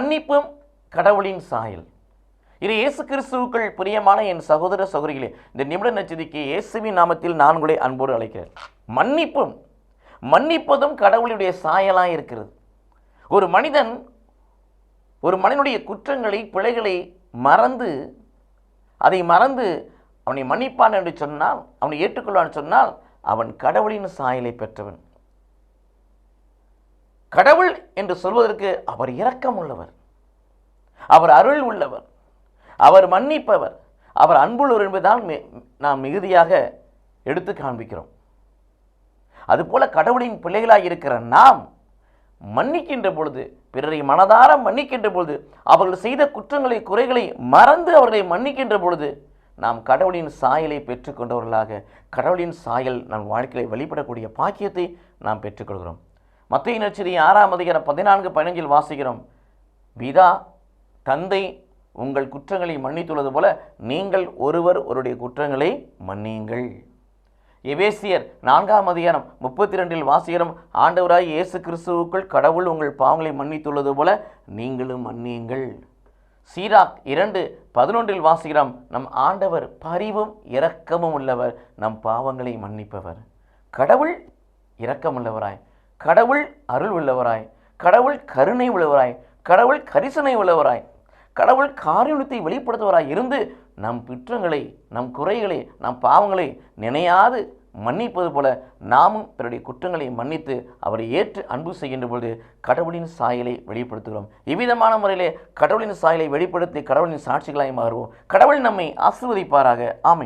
மன்னிப்பும் கடவுளின் சாயல். இது இயேசு கிறிஸ்துவுக்குள் பிரியமான என் சகோதர சகோதரிகளே, இந்த நிமிட நச்சதிக்கு இயேசுவின் நாமத்தில் நான் உங்களை அன்போடு அழைக்கிறேன். மன்னிப்பதும் கடவுளுடைய சாயலாக இருக்கிறது. ஒரு மனிதனுடைய குற்றங்களை, பிழைகளை அதை மறந்து அவனை மன்னிப்பான் என்று சொன்னால், அவனை ஏற்றுக்கொள்வான் சொன்னால், அவன் கடவுளின் சாயலை பெற்றவன். கடவுள் என்று சொல்வதற்கு அவர் இரக்கம் உள்ளவர், அவர் அருள் உள்ளவர், அவர் மன்னிப்பவர், அவர் அன்புள்ளவர் என்பதுதான் நாம் மிகுதியாக எடுத்து காண்பிக்கிறோம். அதுபோல கடவுளின் பிள்ளைகளாக இருக்கிற நாம் மன்னிக்கின்ற பொழுது, பிறரை மனதார மன்னிக்கின்ற பொழுது, அவர்கள் செய்த குற்றங்களை, குறைகளை மறந்து அவர்களை மன்னிக்கின்ற பொழுது, நாம் கடவுளின் சாயலை பெற்றுக்கொண்டவர்களாக, கடவுளின் சாயல் நம் வாழ்க்கையில் வெளிப்படக்கூடிய பாக்கியத்தை நாம் பெற்றுக்கொள்கிறோம். மத்தேயு நற்செய்தி 6:14-15 வாசிக்கிறோம். பிதா தந்தை உங்கள் குற்றங்களை மன்னித்துள்ளது போல நீங்கள் ஒருவருடைய குற்றங்களை மன்னியுங்கள். எபேசியர் 4:32 வாசிக்கிறோம். ஆண்டவராய் இயேசு கிறிஸ்துவுக்குள் கடவுள் உங்கள் பாவங்களை மன்னித்துள்ளது போல நீங்களும் மன்னியுங்கள். சீராக் 2:11 வாசிக்கிறோம். நம் ஆண்டவர் பரிவும் இரக்கமும் உள்ளவர், நம் பாவங்களை மன்னிப்பவர். கடவுள் இரக்கமுள்ளவராய், கடவுள் அருள் உள்ளவராய், கடவுள் கருணை உள்ளவராய், கடவுள் கரிசனை உள்ளவராய், கடவுள் காரியத்தை வெளிப்படுத்துவராய் இருந்து நம் குற்றங்களை, நம் குறைகளை, நம் பாவங்களை நினையாது மன்னிப்பது போல நாமும் பிறருடைய குற்றங்களை மன்னித்து அவரை ஏற்று அன்பு செய்கின்ற பொழுது கடவுளின் சாயலை வெளிப்படுத்துகிறோம். இவ்விதமான முறையிலே கடவுளின் சாயலை வெளிப்படுத்தி கடவுளின் சாட்சிகளாய் மாறுவோம். கடவுள் நம்மை ஆசீர்வதிப்பாராக. ஆமென்.